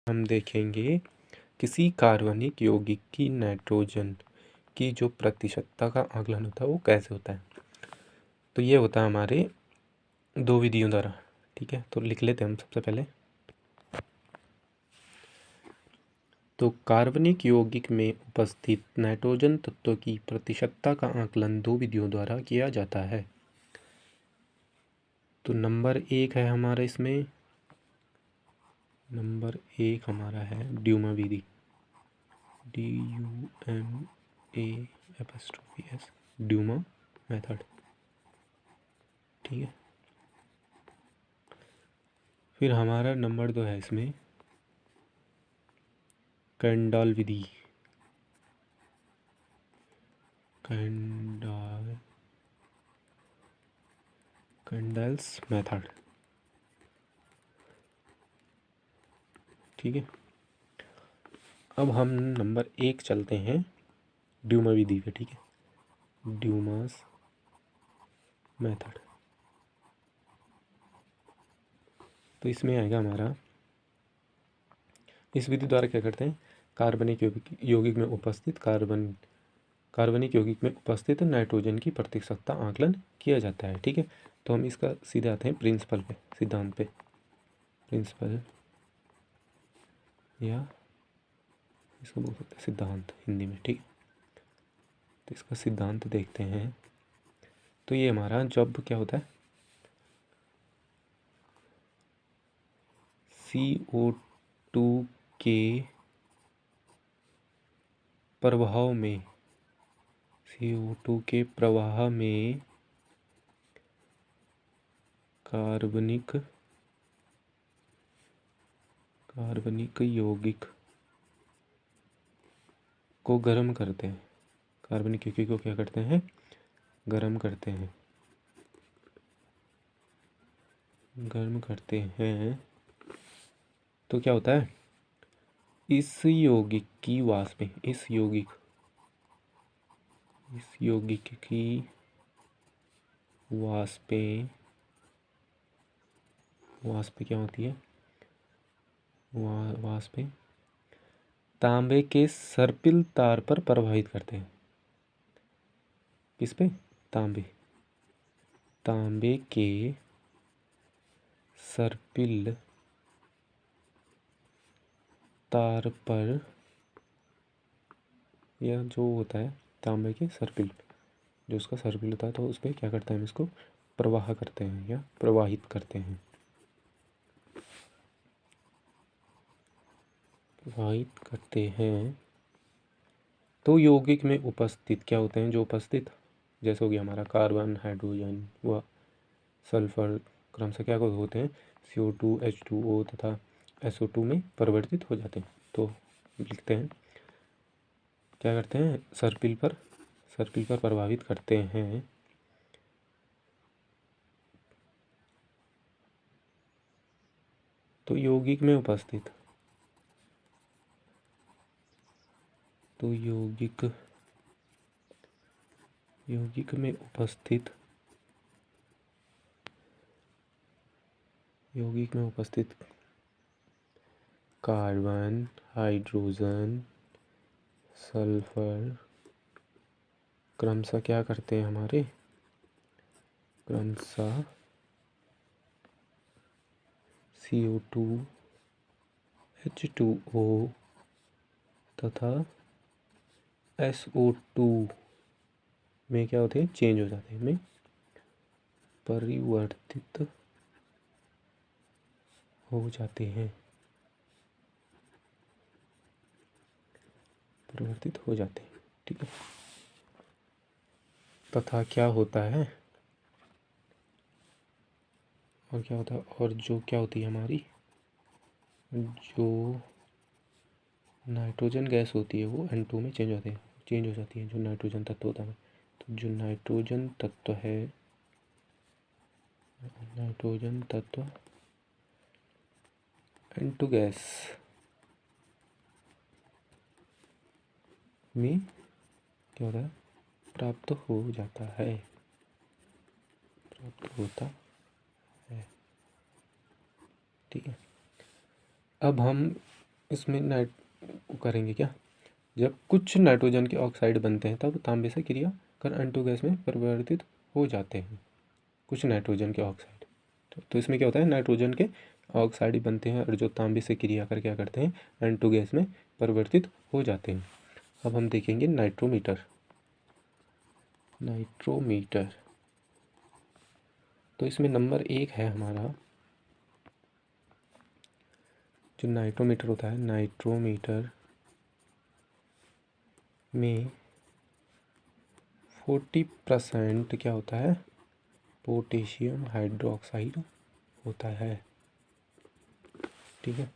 हम देखेंगे किसी कार्बनिक यौगिक की नाइट्रोजन की जो प्रतिशतता का आकलन होता है वो कैसे होता है। तो ये होता है हमारे दो विधियों द्वारा। ठीक है, तो लिख लेते हैं हम सबसे पहले। तो कार्बनिक यौगिक में उपस्थित नाइट्रोजन तत्व की प्रतिशतता का आकलन दो विधियों द्वारा किया जाता है। तो नंबर एक है हमारा इसमें, नंबर एक हमारा है ड्यूमा विधि, DUMA'S, ड्यूमा मेथड। ठीक है, फिर हमारा नंबर दो है इसमें कैंडाल विधि, कैंडल्स मेथड। ठीक है, अब हम नंबर एक चलते हैं ड्यूमा विधि पे। ठीक है, ड्यूमास मेथड। तो इसमें आएगा हमारा, इस विधि द्वारा क्या करते हैं, कार्बनिक यौगिक में उपस्थित कार्बनिक यौगिक में उपस्थित नाइट्रोजन की प्रतिशतता आकलन किया जाता है। ठीक है, तो हम इसका सीधे आते हैं प्रिंसिपल पे, सिद्धांत पे। प्रिंसिपल या इसको बोल सकते हैं सिद्धांत हिंदी में। ठीक है, तो इसका सिद्धांत देखते हैं। तो ये हमारा जब क्या होता है, CO2 के प्रवाह में, CO2 के प्रवाह में कार्बनिक यौगिक को गर्म करते हैं। कार्बनिक यौगिक को क्या करते हैं, गर्म करते हैं, गर्म करते हैं। तो क्या होता है, इस यौगिक की वाष्पें, इस यौगिक की वाष्पें क्या होती है, वाष्पें तांबे के सर्पिल तार पर प्रभावित करते हैं। किस पे, तांबे के सर्पिल तार पर, या जो होता है तांबे के सर्पिल, जो उसका सर्पिल होता है, तो उस पर क्या करते हैं, हम इसको प्रवाह करते हैं या प्रवाहित करते हैं, प्रवाहित करते हैं। तो यौगिक में उपस्थित क्या होते हैं, जो उपस्थित, जैसे हो गया हमारा कार्बन, हाइड्रोजन व सल्फर, क्रमशः क्या होते हैं, CO2, H2O तथा SO2 में परिवर्तित हो जाते हैं। तो लिखते हैं, क्या करते हैं, सर्पिल पर प्रभावित करते हैं। तो यौगिक में उपस्थित, तो यौगिक में उपस्थित कार्बन, हाइड्रोजन, सल्फर क्रमशः क्या करते हैं हमारे, क्रमशः CO2, H2O तथा SO2 में क्या होते हैं, चेंज हो जाते हैं, में परिवर्तित हो जाते हैं, ठीक है। तथा क्या होता है, और क्या होता है, और जो क्या होती है हमारी, जो नाइट्रोजन गैस होती है वो N2 में चेंज हो जाती है, जो नाइट्रोजन तत्व होता है। तो जो नाइट्रोजन तत्व N2 गैस में क्या होता है, प्राप्त होता है। ठीक है, अब हम इसमें करेंगे क्या, जब कुछ नाइट्रोजन के ऑक्साइड बनते हैं तब तांबे से क्रिया कर N2 गैस में परिवर्तित हो जाते हैं। कुछ नाइट्रोजन के ऑक्साइड, तो इसमें क्या होता है, नाइट्रोजन के ऑक्साइड बनते हैं और जो तांबे से क्रिया कर क्या करते हैं, N2 गैस में परिवर्तित हो जाते हैं। अब हम देखेंगे नाइट्रोमीटर। तो इसमें नंबर 1 है हमारा जो नाइट्रोमीटर होता है, नाइट्रोमीटर में 40% क्या होता है, पोटेशियम हाइड्रोक्साइड होता है। ठीक है,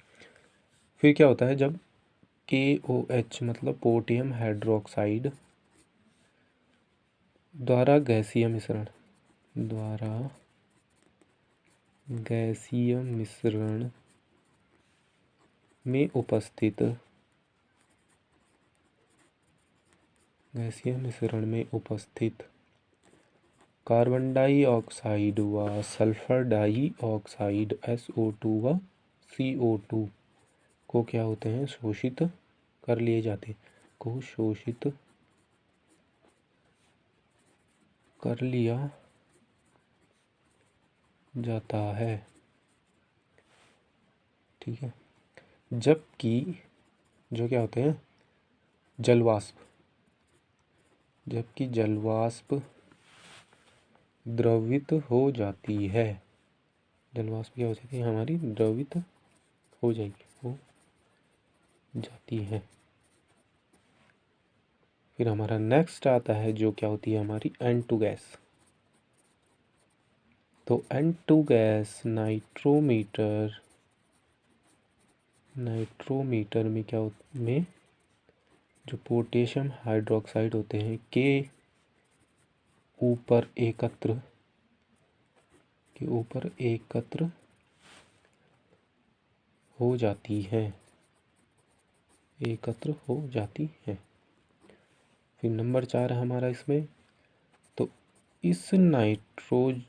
फिर क्या होता है, जब KOH मतलब पोटेशियम हाइड्रोक्साइड द्वारा गैसीय मिश्रण में उपस्थित कार्बन डाइऑक्साइड व सल्फर डाइऑक्साइड SO2 व CO2 को क्या होते हैं, शोषित कर लिए जाते हैं, को शोषित कर लिया जाता है। ठीक है, जबकि जो क्या होते हैं, जबकि जलवाष्प द्रवित हो जाती है, जलवाष्प क्या हो जाती है हमारी, द्रवित हो जाती है। फिर हमारा नेक्स्ट आता है जो क्या होती है हमारी N2 गैस। तो N2 गैस नाइट्रोमीटर में क्या में जो पोटेशियम हाइड्रोक्साइड होते हैं के ऊपर एकत्र हो जाती है, फिर नंबर 4 है हमारा इसमें। तो इस नाइट्रोजन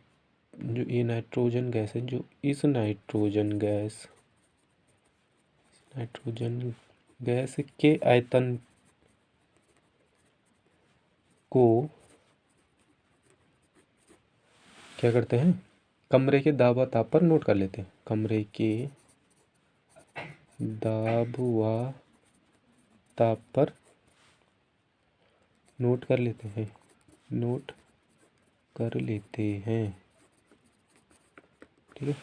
गैस है, जो इस नाइट्रोजन गैस के आयतन को क्या करते हैं, कमरे के दाब व ताप पर नोट कर लेते हैं, कमरे के दाब व ताप पर नोट कर लेते हैं। ठीक है,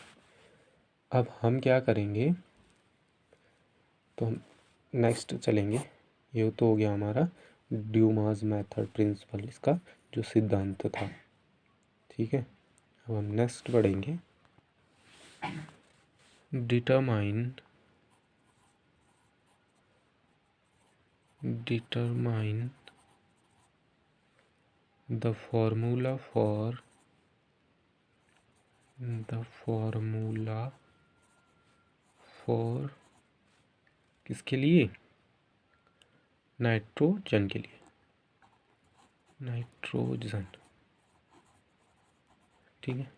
अब हम क्या करेंगे, तो हम नेक्स्ट चलेंगे। ये तो हो गया हमारा ड्यूमास मेथड प्रिंसिपल, इसका जो सिद्धांत था। ठीक है, अब हम नेक्स्ट पढ़ेंगे डिटरमाइन द फॉर्मूला फॉर किसके लिए, नाइट्रोजन के लिए, ठीक है,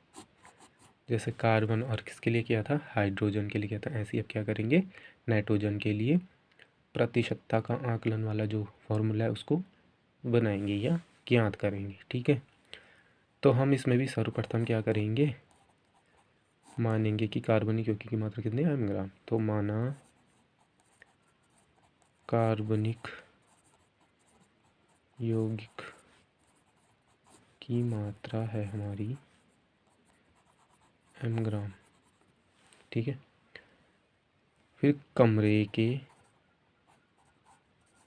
जैसे कार्बन और किसके लिए किया था, हाइड्रोजन के लिए किया था, ऐसे ही अब क्या करेंगे, नाइट्रोजन के लिए प्रतिशतता का आकलन वाला जो फॉर्मूला है उसको बनाएंगे या ज्ञात करेंगे। ठीक है, तो हम इसमें भी सर्वप्रथम क्या करेंगे, मानेंगे कि कार्बनिक यौगिक की मात्रा कितनी है, ग्राम। तो माना कार्बनिक यौगिक की मात्रा है हमारी ग्राम। ठीक है, फिर कमरे के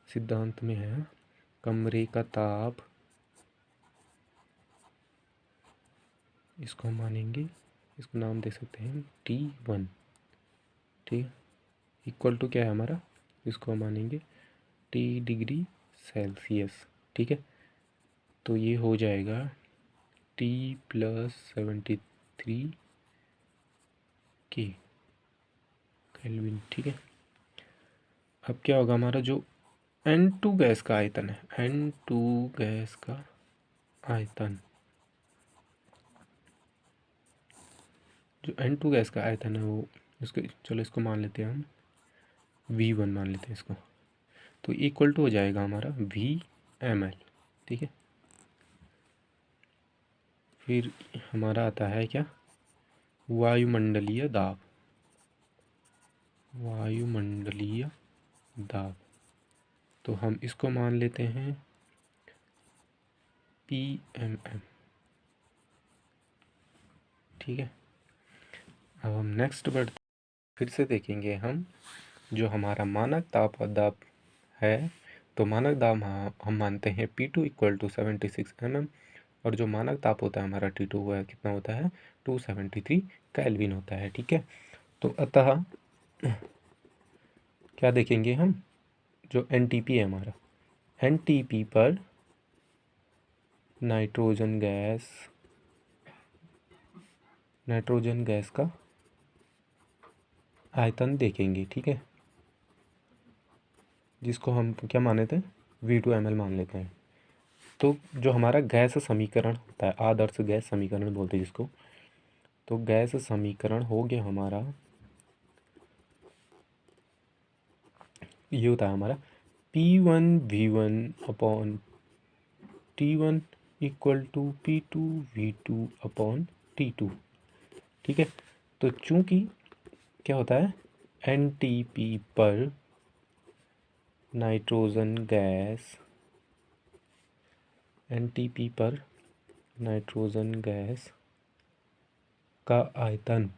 सिद्धांत में है, कमरे का ताप, इसको हम मानेंगे, इसको नाम दे सकते हैं T1। ठीक है, इक्वल टू क्या है हमारा, इसको हम मानेंगे T डिग्री सेल्सियस। ठीक है, तो ये हो जाएगा T+73 केल्विन। ठीक है, अब क्या होगा, हमारा जो N2 गैस का आयतन है, N2 गैस का आयतन, जो N2 गैस का आयतन है वो, इसको चलो इसको मान लेते हैं हम V1 मान लेते हैं इसको, तो इक्वल टू हो जाएगा हमारा VmL, ठीक है। फिर हमारा आता है क्या, वायुमंडलीय दाब, वायुमंडलीय दाब, तो हम इसको मान लेते हैं PMM, ठीक है। अब हम नेक्स्ट बढ़ते, फिर से देखेंगे हम जो हमारा मानक ताप और दाब है, तो मानक दाब हम मानते हैं P2 इक्वल टू 76 mm, और जो मानक ताप होता है हमारा T2 हुआ कितना होता है 273 केल्विन होता है, ठीक है। तो अतः क्या देखेंगे हम, जो NTP है हमारा, NTP पर नाइट्रोजन गैस का आयतन देखेंगे, ठीक है, जिसको हम क्या माने थे V2ml मान लेते हैं। तो जो हमारा गैस समीकरण होता है, आदर्श गैस समीकरण बोलते हैं जिसको, तो गैस समीकरण हो गया हमारा, ये होता है हमारा P1V1 upon T1 equal to P2V2 upon T2, ठीक है। तो चूंकि क्या होता है, NTP पर नाइट्रोजन गैस का आयतन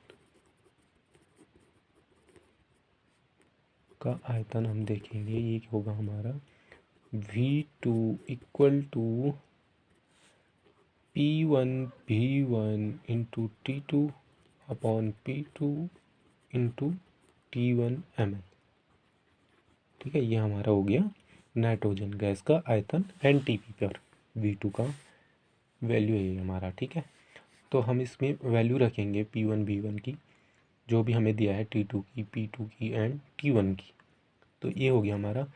हम देखेंगे, ये होगा हमारा V2 equal to P1V1 into T2 upon P2 into T1ml, ठीक है। ये हमारा हो गया नाइट्रोजन गैस का आयतन NTP पर, V2 का वैल्यू है ये हमारा, ठीक है। तो हम इसमें वैल्यू रखेंगे P1V1 की, जो भी हमें दिया है T2 की, P2 की एंड T1 की। तो ये हो गया हमारा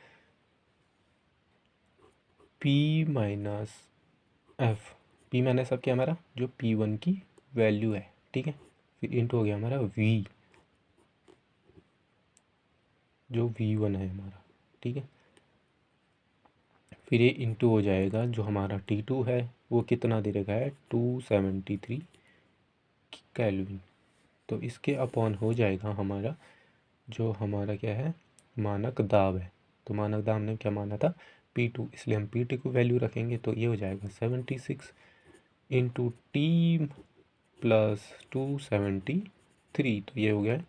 P माइनस एफ क्या हमारा जो P1 की वैल्यू है, ठीक है। फिर इंटू हो गया हमारा V, जो V1 है हमारा, ठीक है। फिर ये इंटू हो जाएगा जो हमारा T2 है, वो कितना दे रखा है 273 केल्विन। तो इसके अपॉन हो जाएगा हमारा जो हमारा क्या है मानक दाब है। तो मानक दाब ने क्या माना था P2, इसलिए हम P2 की वैल्यू रखेंगे, तो ये हो जाएगा 76 इंटू टी प्लस 273, तो ये हो गया,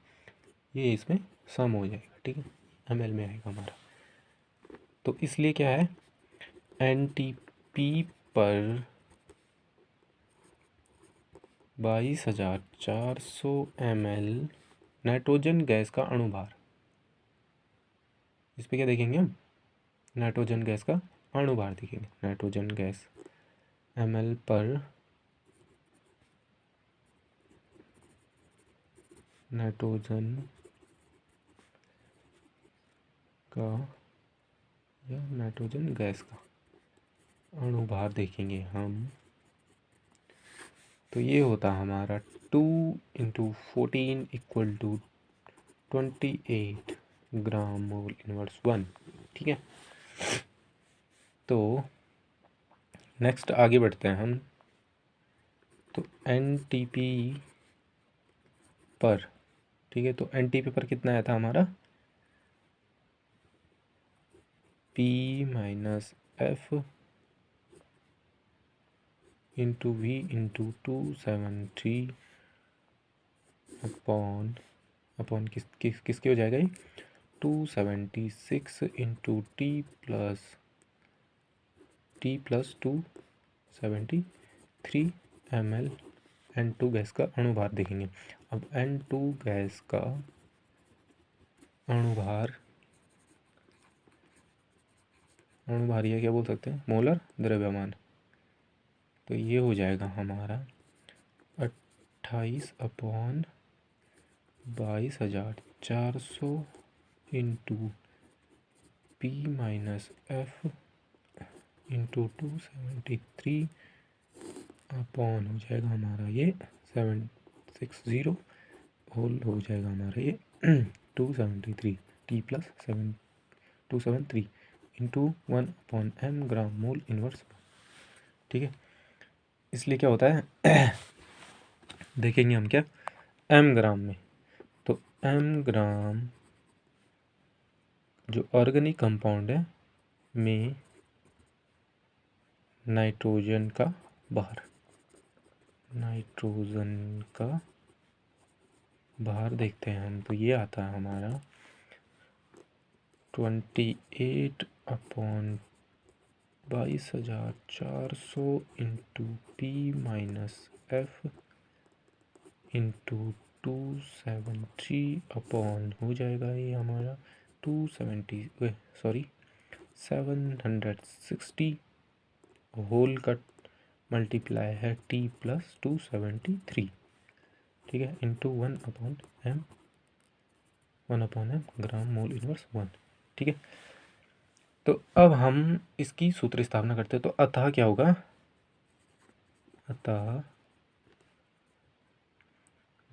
ये इसमें सम हो जाएगा, ठीक है, ml में आएगा हमारा। तो इसलिए क्या है NTP पर 22,400 ml नाइट्रोजन गैस का अणुभार, इस पर क्या देखेंगे हम नाइट्रोजन गैस का अणुभार देखेंगे। नाइट्रोजन गैस ml पर नाइट्रोजन का या नाइट्रोजन गैस का अणुभार देखेंगे हम, तो ये होता हमारा 2 into 14 equal to 28 gram mole inverse 1, ठीक है। तो नेक्स्ट आगे बढ़ते हैं हम। तो NTP पर, ठीक है, तो NTP पर कितना आया था हमारा P minus F into V into 273 upon किसके हो जाएगा ये 276 into T plus 273 ml N2 gas का अणुभार देखेंगे। अब N2 गैस का अणुभार या क्या बोल सकते हैं मोलर द्रव्यमान, तो ये हो जाएगा हमारा 28 upon 22,400 into P minus F into 273 upon हो जाएगा हमारा ये 760 होल हो जाएगा हमारा ये 273, T प्लस 7273 इंटू 1/m ग्राम मोल इनवर्स। ठीक है, इसलिए क्या होता है देखेंगे हम क्या m ग्राम में, तो m ग्राम जो ऑर्गेनिक कंपाउंड है में नाइट्रोजन का बाहर, नाइट्रोजन का बाहर देखते हैं हम, तो ये आता है हमारा 28/22,400 into P minus F into 273 हो जाएगा ये हमारा 760 होल का मल्टीप्लाई है T प्लस 273, ठीक है, इंटू 1/m ग्राम मोल इनवर्स 1। ठीक है, तो अब हम इसकी सूत्र स्थापना करते हैं। तो अतः क्या होगा, अतः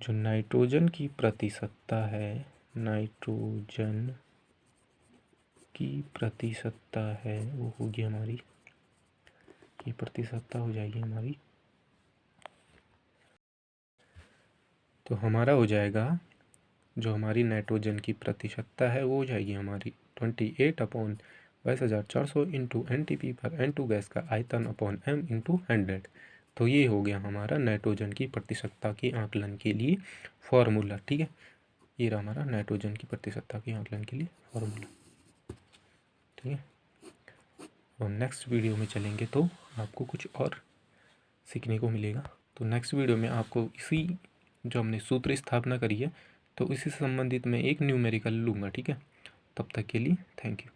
जो नाइट्रोजन की प्रतिशतता है, नाइट्रोजन की प्रतिशतता है वो होगी हमारी, की प्रतिशतता हो जाएगी हमारी, तो हमारा हो जाएगा जो हमारी नाइट्रोजन की प्रतिशतता है वो हो जाएगी हमारी 28/22,400 इंटू NTP पर N2 गैस का आयतन अपॉन m इंटू 100। तो ये हो गया हमारा नाइट्रोजन की प्रतिशतता के आकलन के लिए फॉर्मूला। ठीक है, ये रहा हमारा नाइट्रोजन की प्रतिशतता के आकलन के लिए फॉर्मूला। ठीक है, और नेक्स्ट वीडियो में चलेंगे तो आपको कुछ और सीखने को मिलेगा। तो नेक्स्ट वीडियो में आपको इसी जो हमने सूत्र स्थापना करी है तो इसी से संबंधित मैं एक न्यूमेरिकल लूँगा। ठीक है, तब तक के लिए थैंक यू।